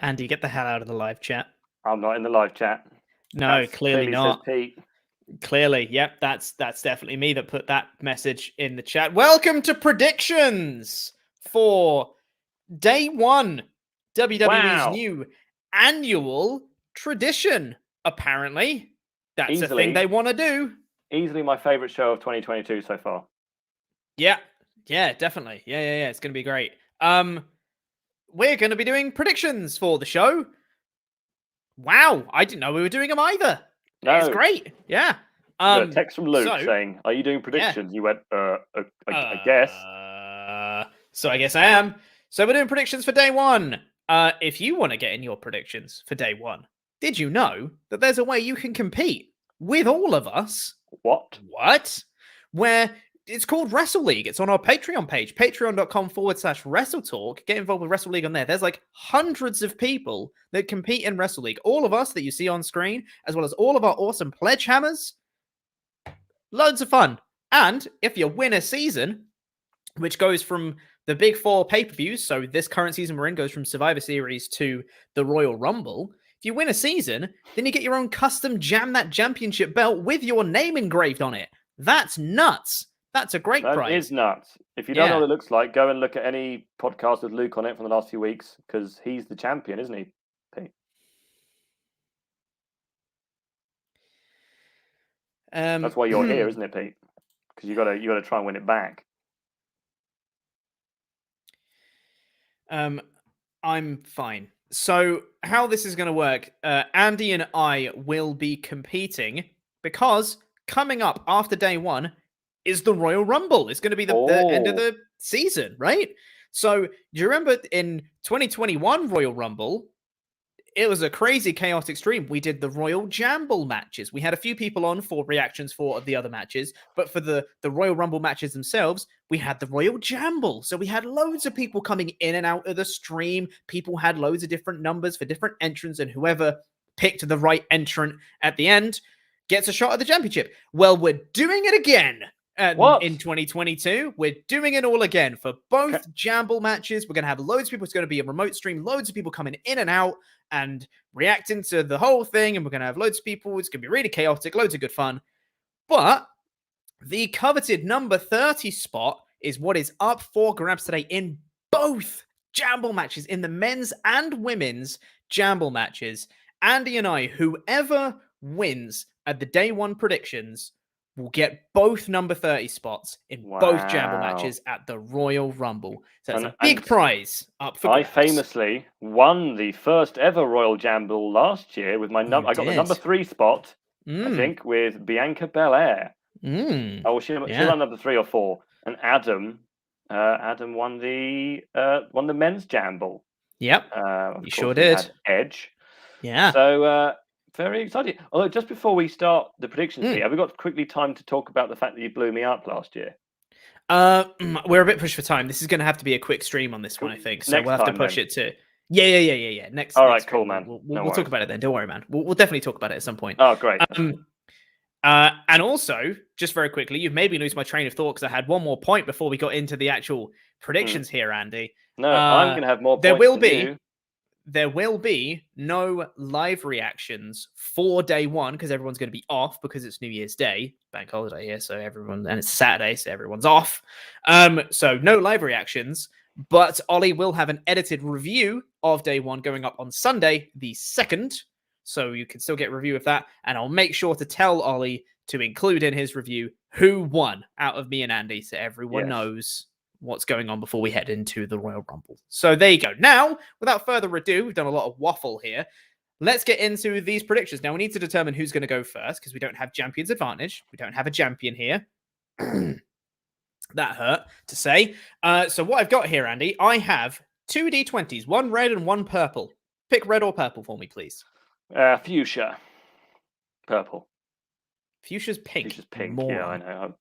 Andy, get the hell out of the live chat. I'm not in the live chat. No, clearly not. Says Pete. Clearly, yep, that's definitely me that put that message in the chat. Welcome to predictions for day one, WWE's new annual tradition. Apparently, that's a thing they want to do. Easily my favorite show of 2022 so far. Yeah, definitely. Yeah. It's going to be great. We're going to be doing predictions for the show. Wow, I didn't know we were doing them either. No. It's great. Yeah. A text from Luke saying, "Are you doing predictions?" Yeah. You went, I guess. So I guess I am. So we're doing predictions for day one. If you want to get in your predictions for day one, did you know that there's a way you can compete with all of us? What? Where it's called Wrestle League. It's on our Patreon page, patreon.com/WrestleTalk. Get involved with Wrestle League on there. There's like hundreds of people that compete in Wrestle League. All of us that you see on screen, as well as all of our awesome pledge hammers. Loads of fun. And if you win a season, which goes from the big four pay-per-views, so this current season we're in goes from Survivor Series to the Royal Rumble. If you win a season, then you get your own custom Jam That Championship belt with your name engraved on it. That's nuts. That's a great prize. That is nuts. If you don't know what it looks like, go and look at any podcast with Luke on it from the last few weeks, because he's the champion, isn't he, Pete? That's why you're here, isn't it, Pete? Because you got to try and win it back. I'm fine. So how this is going to work, Andy and I will be competing because coming up after day one is the Royal Rumble. It's going to be the end of the season, right? So do you remember in 2021 Royal Rumble, it was a crazy chaotic stream. We did the Royal Jamble matches. We had a few people on for reactions for the other matches, but for the Royal Rumble matches themselves, we had the Royal Jamble. So we had loads of people coming in and out of the stream. People had loads of different numbers for different entrants, and whoever picked the right entrant at the end gets a shot at the championship. Well, we're doing it again. In 2022, we're doing it all again for both Jamble matches. We're going to have loads of people. It's going to be a remote stream. Loads of people coming in and out and reacting to the whole thing. And we're going to have loads of people. It's going to be really chaotic. Loads of good fun. But the coveted number 30 spot is what is up for grabs today in both Jamble matches, in the men's and women's Jamble matches. Andy and I, whoever wins at the day one predictions, will get both number 30 spots in both Jamble matches at the Royal Rumble. So it's a big prize up for grabs. I famously won the first ever Royal Jamble last year with my number. I got the number 3 spot, I think, with Bianca Belair. Oh, she won number 3 or 4. And Adam won the men's Jamble. Yep, you sure did. Edge. Yeah. So very excited. Although, just before we start the predictions, Pete, have we got quickly time to talk about the fact that you blew me up last year? We're a bit pushed for time. This is going to have to be a quick stream on this one, I think. So we'll have to push it to... Yeah. Next. All right, cool, man. We'll talk about it then. Don't worry, man. We'll definitely talk about it at some point. Oh, great. And also, just very quickly, you've made me lose my train of thought because I had one more point before we got into the actual predictions here, Andy. No, I'm going to have more points There will be no live reactions for day one because everyone's going to be off because it's New Year's Day, bank holiday here, so and it's Saturday, so everyone's off. So no live reactions, but Ollie will have an edited review of day one going up on Sunday, the 2nd. So you can still get a review of that, and I'll make sure to tell Ollie to include in his review who won out of me and Andy, so everyone knows what's going on before we head into the Royal Rumble. So there you go. Now, without further ado, we've done a lot of waffle here. Let's get into these predictions. Now, we need to determine who's going to go first because we don't have champion's advantage. We don't have a champion here. That hurt to say. So what I've got here, Andy, I have 2 D20s, one red and one purple. Pick red or purple for me, please. Fuchsia. Purple. Fuchsia's pink. Fuchsia's pink, yeah, I know.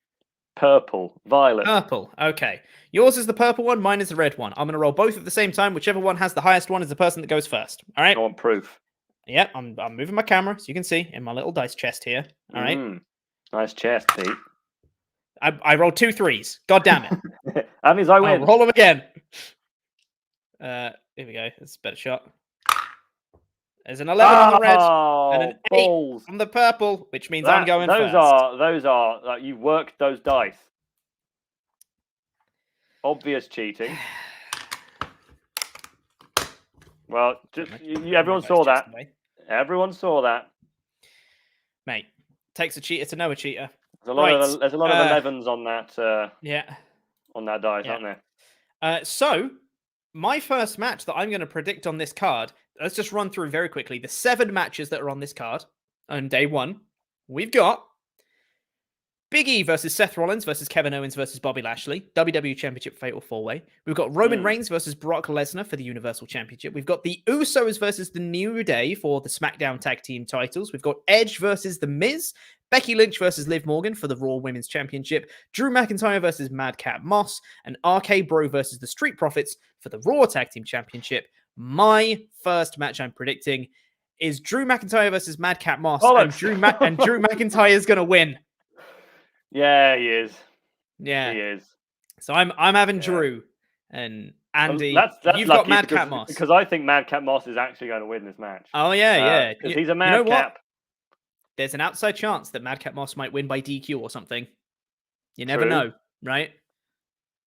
Purple. Violet. Purple. Okay. Yours is the purple one. Mine is the red one. I'm going to roll both at the same time. Whichever one has the highest one is the person that goes first. All right? I want proof. Yep. I'm moving my camera so you can see in my little dice chest here. All right? Nice chest, Pete. I rolled 2 3s. God damn it. That means I win. I'll roll them again. Here we go. That's a better shot. There's an 11 on the red and an 8 balls. on the purple, which means I'm going first. Those are like, you worked those dice. Obvious cheating. Well, just everyone saw that. Everyone saw that. Mate, takes a cheater to know a cheater. There's a lot of 11s on that. On that dice, aren't there? So, my first match that I'm going to predict on this card. Let's just run through very quickly the 7 matches that are on this card on day 1. We've got Big E versus Seth Rollins versus Kevin Owens versus Bobby Lashley, WWE Championship Fatal 4-Way. We've got Roman Reigns versus Brock Lesnar for the Universal Championship. We've got the Usos versus the New Day for the SmackDown Tag Team titles. We've got Edge versus The Miz, Becky Lynch versus Liv Morgan for the Raw Women's Championship, Drew McIntyre versus Madcap Moss, and RK Bro versus the Street Profits for the Raw Tag Team Championship. My first match I'm predicting is Drew McIntyre versus Madcap Moss, and Drew McIntyre is going to win. Yeah, he is. Yeah, he is. So I'm having Drew and Andy. That's you've got Madcap Moss because I think Madcap Moss is actually going to win this match. Oh yeah. Because he's a Madcap. You know what? There's an outside chance that Madcap Moss might win by DQ or something. You never know, right?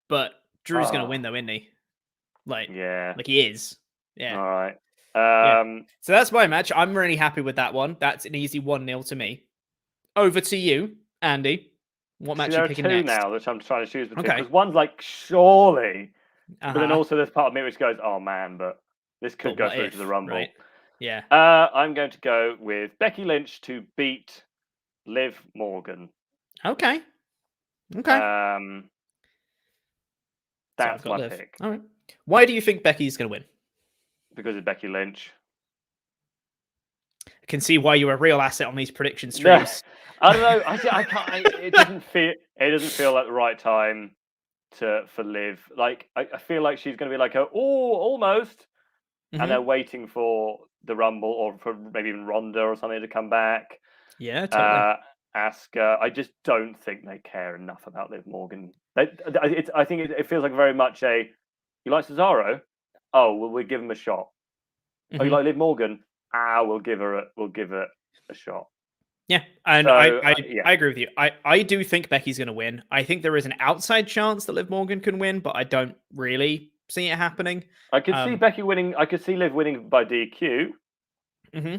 But Drew's going to win though, isn't he? Like he is. Yeah. All right. So that's my match. I'm really happy with that one. That's an easy 1-0 to me. Over to you, Andy. What match are you picking next? There are 2 now that I'm trying to choose between. Because one's like, surely. But then also there's part of me which goes, oh man, but this could go through to the Rumble. Right. Yeah. I'm going to go with Becky Lynch to beat Liv Morgan. Okay. That's my pick. All right. Why do you think Becky's going to win? Because of Becky Lynch. I can see why you're a real asset on these prediction streams. I don't know. I can't. It doesn't feel like the right time for Liv. Like I feel like she's going to be like almost, and they're waiting for the Rumble or for maybe even Ronda or something to come back. Yeah, totally. Asuka. I just don't think they care enough about Liv Morgan. I think it feels like very much a. You like Cesaro? Oh, well, we'll give him a shot. Oh, you like Liv Morgan? We'll give it a shot. Yeah, and so, I agree with you. I do think Becky's going to win. I think there is an outside chance that Liv Morgan can win, but I don't really see it happening. I could see Becky winning. I could see Liv winning by DQ,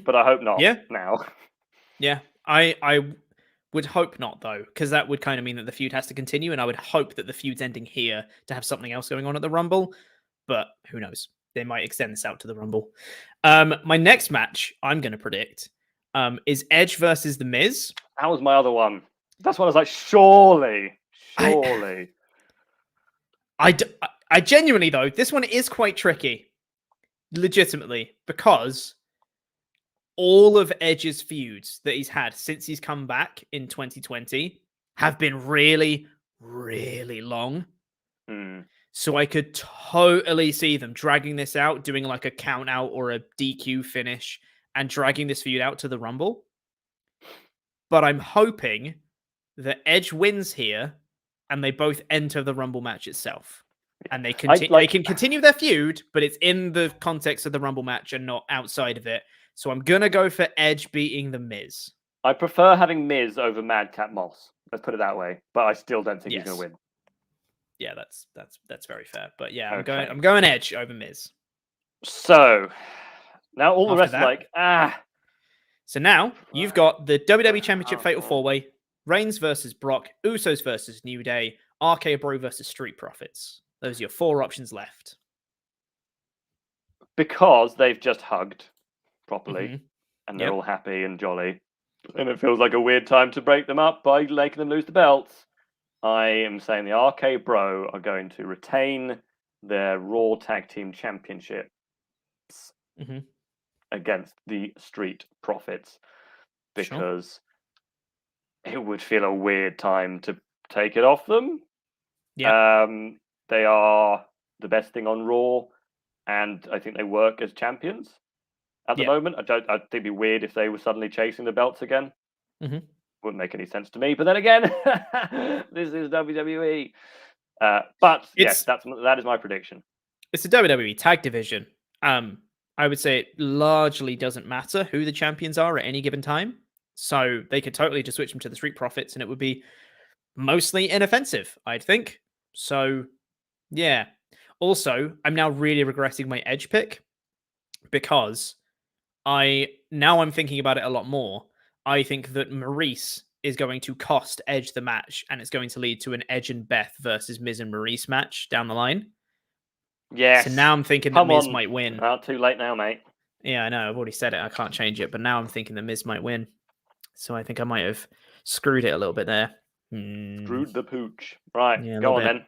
but I hope not. Yeah. Now. Yeah, I would hope not though, because that would kind of mean that the feud has to continue, and I would hope that the feud's ending here to have something else going on at the Rumble. But who knows? They might extend this out to the Rumble. My next match I'm going to predict is Edge versus The Miz. That was my other one. That's what I was like, surely. I genuinely, though, this one is quite tricky. Legitimately. Because all of Edge's feuds that he's had since he's come back in 2020 have been really, really long. So I could totally see them dragging this out, doing like a count out or a DQ finish and dragging this feud out to the Rumble. But I'm hoping that Edge wins here and they both enter the Rumble match itself. And they they can continue their feud, but it's in the context of the Rumble match and not outside of it. So I'm going to go for Edge beating The Miz. I prefer having Miz over Madcap Moss. Let's put it that way. But I still don't think he's going to win. Yeah, that's very fair. But yeah, I'm going Edge over Miz. So now all the rest are like, So now you've got the WWE Championship Fatal 4-Way, Reigns versus Brock, Usos versus New Day, RK Bro versus Street Profits. Those are your 4 options left. Because they've just hugged properly and they're all happy and jolly. And it feels like a weird time to break them up by making them lose the belts. I am saying the RK Bro are going to retain their Raw Tag Team Championships against the Street Profits because it would feel a weird time to take it off them. Yeah. They are the best thing on Raw, and I think they work as champions at the moment. I think it'd be weird if they were suddenly chasing the belts again. Wouldn't make any sense to me. But then again, this is WWE. But yes, that is my prediction. It's the WWE tag division. I I would say it largely doesn't matter who the champions are at any given time. So they could totally just switch them to the Street Profits and it would be mostly inoffensive, I'd think. So, yeah. Also, I'm now really regretting my Edge pick because I'm thinking about it a lot more. I think that Maurice is going to cost Edge the match, and it's going to lead to an Edge and Beth versus Miz and Maurice match down the line. Yes. So now I'm thinking that Miz might win. Too late now, mate. Yeah, I know. I've already said it. I can't change it. But now I'm thinking that Miz might win. So I think I might have screwed it a little bit there. Screwed the pooch. Right, yeah, go on then.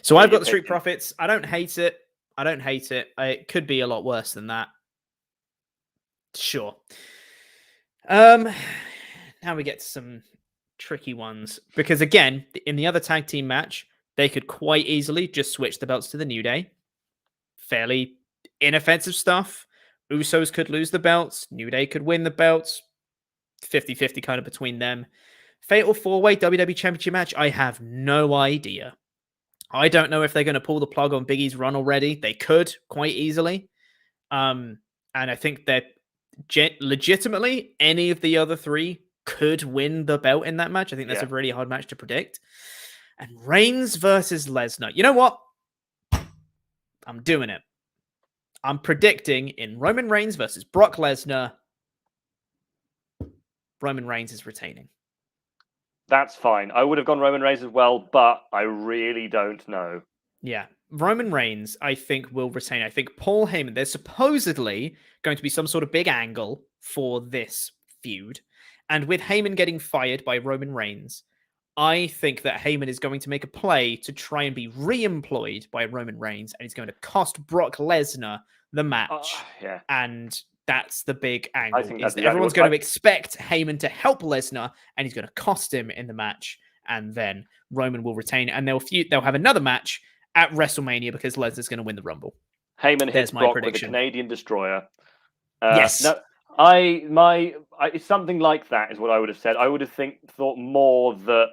So I've got the Street Profits. I don't hate it. It could be a lot worse than that. Sure. Now we get to some tricky ones. Because again, in the other tag team match, they could quite easily just switch the belts to the New Day. Fairly inoffensive stuff. Usos could lose the belts. New Day could win the belts. 50-50 kind of between them. Fatal 4-way WWE Championship match. I have no idea. I don't know if they're going to pull the plug on Big E's run already. They could quite easily. And I think that legitimately any of the other three could win the belt in that match. I think that's a really hard match to predict. And Reigns versus Lesnar. You know what? I'm doing it. I'm predicting in Roman Reigns versus Brock Lesnar, Roman Reigns is retaining. That's fine. I would have gone Roman Reigns as well, but I really don't know. Yeah. Roman Reigns, I think, will retain. I think Paul Heyman, there's supposedly going to be some sort of big angle for this feud. And with Heyman getting fired by Roman Reigns, I think that Heyman is going to make a play to try and be re-employed by Roman Reigns, and he's going to cost Brock Lesnar the match. Yeah. And that's the big angle. I think that's everyone's going to expect Heyman to help Lesnar, and he's going to cost him in the match, and then Roman will retain, and they'll have another match at WrestleMania because Lesnar's going to win the Rumble. Heyman hits Brock with a Canadian Destroyer. Yes. No, it's something like that is what I would have said. I would have thought more that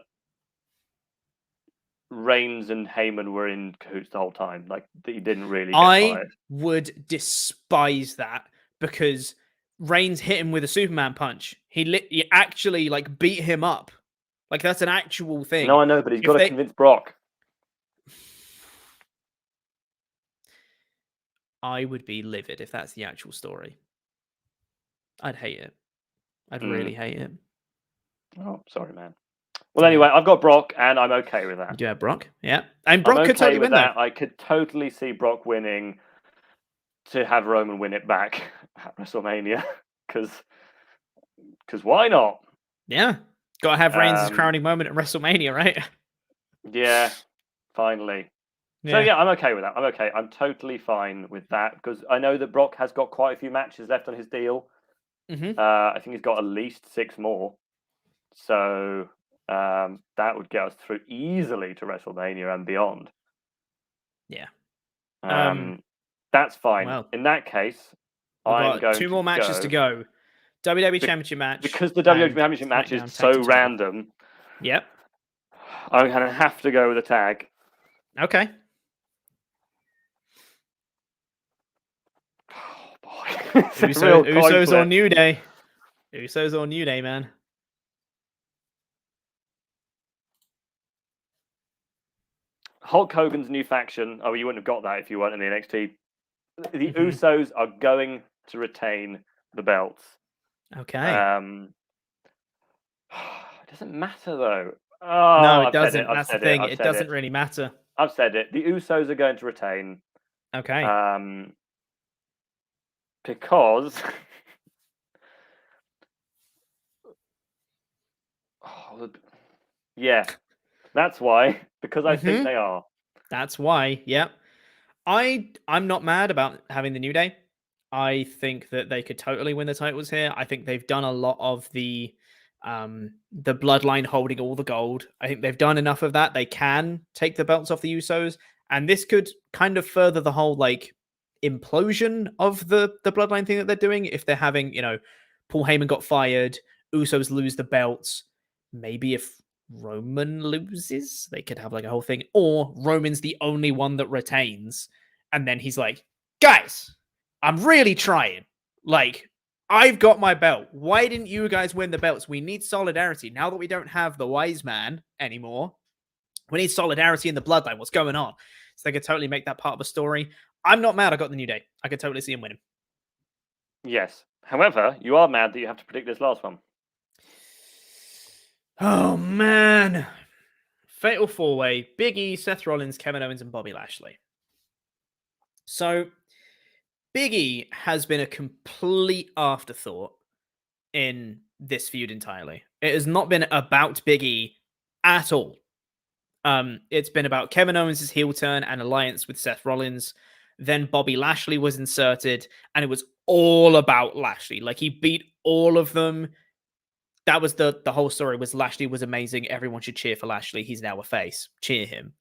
Reigns and Heyman were in cahoots the whole time. Like, he didn't really get fired. Would despise that because Reigns hit him with a Superman punch. He actually beat him up. Like, that's an actual thing. No, I know, but he's got to convince Brock. I would be livid if that's the actual story. I'd hate it. I'd really hate it. Oh, sorry, man. Well, anyway, I've got Brock, and I'm okay with that. You do have Brock, yeah. And Brock could totally win that. I could totally see Brock winning to have Roman win it back at WrestleMania. Because why not? Yeah. Got to have Reigns' crowning moment at WrestleMania, right? Yeah, finally. Yeah. So, yeah, I'm okay with that. I'm okay. I'm totally fine with that because I know that Brock has got quite a few matches left on his deal. Mm-hmm. I think he's got at least 6 more. So that would get us through easily to WrestleMania and beyond. Yeah. That's fine. Well, in that case, I'm going 2 more matches to go. WWE Championship match. Because the WWE Championship match is so random. Yep. I'm going to have to go with a tag. Okay. Oh, boy. Usos or New Day. Usos or New Day, man. Hulk Hogan's new faction. Oh, you wouldn't have got that if you weren't in the NXT. The Usos are going to retain the belts. Okay. It doesn't matter though. No, it doesn't. That's the thing. It doesn't really matter. I've said it. The Usos are going to retain. Okay. Because yeah, that's why. Because I think they are. That's why. Yep. I'm not mad about having the New Day. I think that they could totally win the titles here. I think they've done a lot of the bloodline holding all the gold. I think they've done enough of that. They can take the belts off the Usos, and this could kind of further the whole implosion of the bloodline thing that they're doing. If they're having, Paul Heyman got fired, Usos lose the belts. Maybe if Roman loses, they could have a whole thing, or Roman's the only one that retains, and then he's like, guys, I'm really trying. Like, I've got my belt. Why didn't you guys win the belts? We need solidarity. Now that we don't have the wise man anymore, we need solidarity in the bloodline. What's going on? So they could totally make that part of a story. I'm not mad I got the New Day. I could totally see him winning. Yes. However, you are mad that you have to predict this last one. Oh, man. Fatal 4-Way. Big E, Seth Rollins, Kevin Owens, and Bobby Lashley. So, Big E has been a complete afterthought in this feud entirely. It has not been about Big E at all. It's been about Kevin Owens' heel turn and alliance with Seth Rollins. Then Bobby Lashley was inserted, and it was all about Lashley. Like, he beat all of them. That was the whole story. Was Lashley was amazing. Everyone should cheer for Lashley. He's now a face. Cheer him.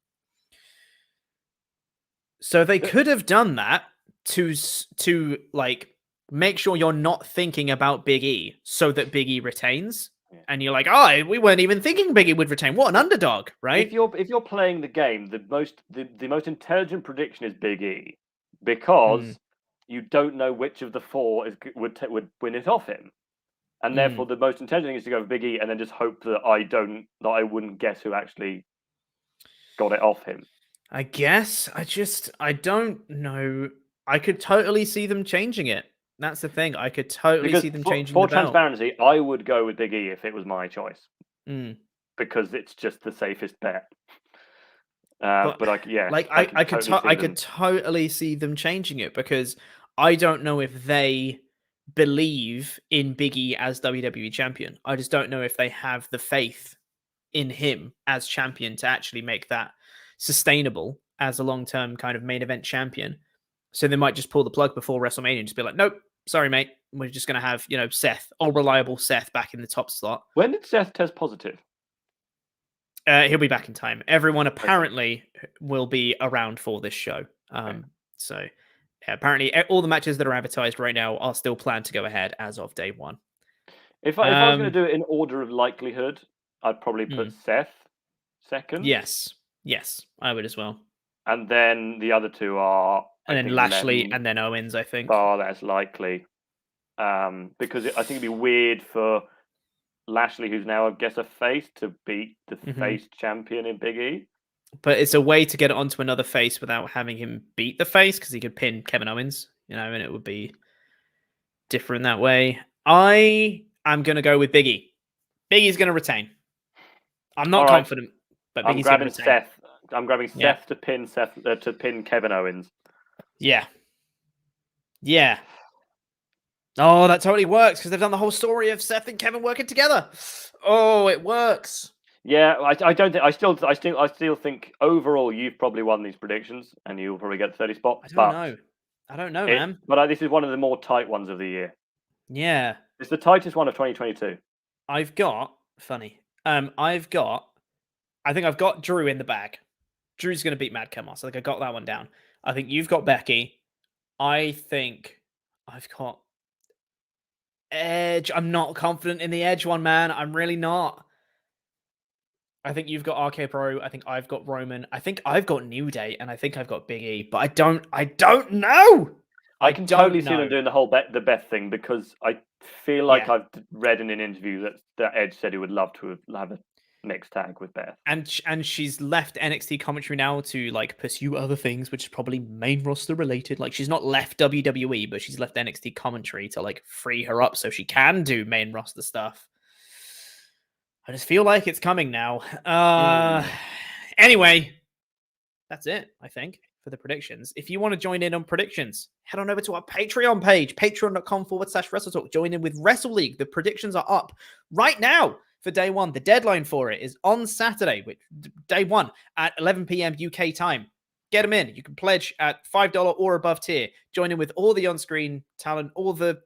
So they could have done that to like make sure you're not thinking about Big E, so that Big E retains. And you're like, oh, we weren't even thinking Big E would retain. What an underdog, right? If you're playing the game, the most intelligent prediction is Big E, because you don't know which of the four would win it off him, and therefore the most intelligent thing is to go with Big E and then just hope that I wouldn't guess who actually got it off him. I guess I don't know. I could totally see them changing it. That's the thing. I could totally see them changing for the belt. transparency, I would go with Big E if it was my choice, because it's just the safest bet. I could totally see them changing it, because I don't know if they believe in Big E as WWE champion. I just don't know if they have the faith in him as champion to actually make that sustainable as a long-term kind of main event champion. So they might just pull the plug before WrestleMania and just be like, nope, sorry, mate. We're just going to have, Seth, all reliable Seth, back in the top slot. When did Seth test positive? He'll be back in time. Everyone apparently will be around for this show. So apparently all the matches that are advertised right now are still planned to go ahead as of day one. If I was going to do it in order of likelihood, I'd probably put Seth second. Yes, I would as well. And then the other two are... And then Lashley and then Owens, I think. Oh, that's likely. Because I think it'd be weird for Lashley, who's now, I guess, a face, to beat the face champion in Big E. But it's a way to get it onto another face without having him beat the face, because he could pin Kevin Owens, and it would be different that way. I am going to go with Big E. Big E's going to retain. I'm not confident, but Big E's going to retain. I'm grabbing Seth to pin Kevin Owens. Yeah. Oh, that totally works, because they've done the whole story of Seth and Kevin working together. Oh, it works. Yeah, I don't think I still think overall you've probably won these predictions and you'll probably get 30 spot. I don't know, man. But this is one of the more tight ones of the year. Yeah. It's the tightest one of 2022. I think I've got Drew in the bag. Drew's going to beat Mad Kamos. I think I got that one down. I think you've got Becky. I think I've got Edge. I'm not confident in the Edge one, man. I'm really not. I think you've got RK Pro. I think I've got Roman. I think I've got New Day, and I think I've got Big E. But I don't know. I can totally see them doing the whole the Beth thing, because I feel like I've read in an interview that Edge said he would love to have a mixed tag with Beth. And she's left NXT commentary now to pursue other things, which is probably main roster related. Like, she's not left WWE, but she's left NXT commentary to free her up so she can do main roster stuff. I just feel like it's coming now. Anyway, that's it, I think, for the predictions. If you want to join in on predictions, head on over to our Patreon page, patreon.com/WrestleTalk. Join in with Wrestle League. The predictions are up right now for day one. The deadline for it is on Saturday, day one at 11 p.m. UK time. Get them in. You can pledge at $5 or above tier. Join in with all the on-screen talent, all the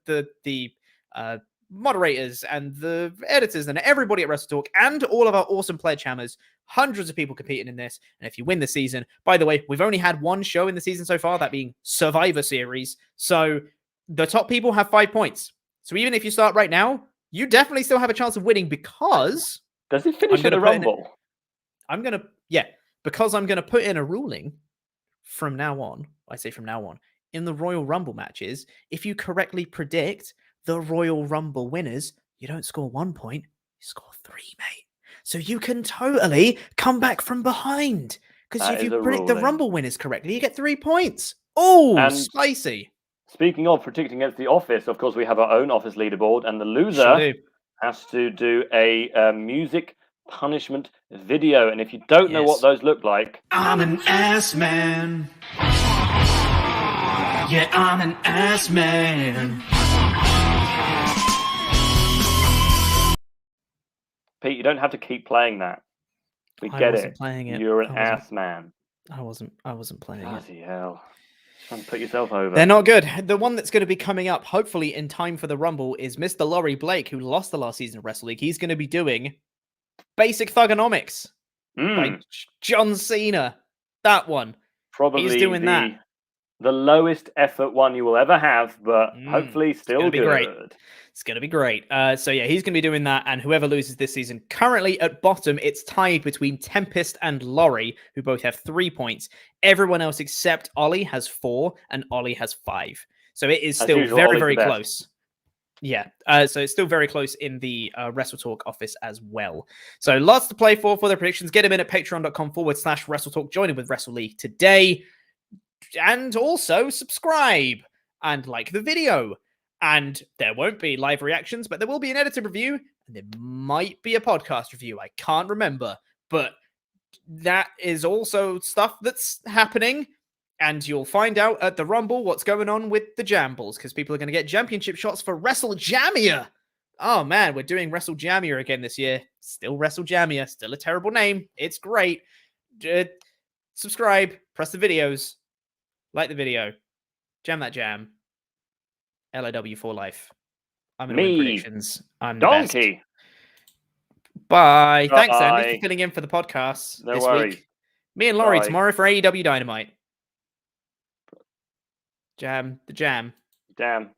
moderators and the editors and everybody at WrestleTalk, and all of our awesome pledge hammers. Hundreds of people competing in this. And if you win the season, by the way, we've only had one show in the season so far, that being Survivor Series. So the top people have 5 points. So even if you start right now, you definitely still have a chance of winning, because... Does it finish at the Rumble? Because I'm going to put in a ruling from now on. I say from now on. in the Royal Rumble matches, if you correctly predict the Royal Rumble winners, you don't score 1 point, you score 3, mate. So you can totally come back from behind. Because if you predict the Rumble winners correctly, you get 3 points. Oh, spicy. Speaking of predicting against the office, of course, we have our own office leaderboard, and the loser has to do a music punishment video. And if you don't know what those look like... I'm an ass man. Yeah, I'm an ass man. Pete, you don't have to keep playing that. We get it. Playing it. You're an ass man. I wasn't playing it. Bloody hell. Trying to put yourself over. They're not good. The one that's going to be coming up, hopefully in time for the Rumble, is Mr. Laurie Blake, who lost the last season of Wrestle League. He's going to be doing Basic Thugonomics by John Cena. That one. Probably he's doing that. The lowest effort one you will ever have, but hopefully still good. Great. It's going to be great. So yeah, he's going to be doing that. And whoever loses this season, currently at bottom, it's tied between Tempest and Laurie, who both have 3 points. Everyone else except Ollie has 4 and Ollie has 5. So it is still very, very close. Yeah. So it's still very close in the WrestleTalk office as well. So lots to play for the predictions. Get them in at patreon.com/WrestleTalk. Join in with Wrestle League today. And also subscribe and like the video. And there won't be live reactions, but there will be an edited review. And there might be a podcast review. I can't remember. But that is also stuff that's happening. And you'll find out at the Rumble what's going on with the Jambles. Because people are going to get championship shots for WrestleJamia. Oh, man. We're doing WrestleJamia again this year. Still WrestleJamia. Still a terrible name. It's great. Subscribe. Press the videos. Like the video. Jam that jam. LIW for life. I'm going to win predictions. I'm the Donkey. Best. Bye. Thanks, Andy, for filling in for the podcast this week. Me and Laurie tomorrow for AEW Dynamite. Jam the jam. Jam.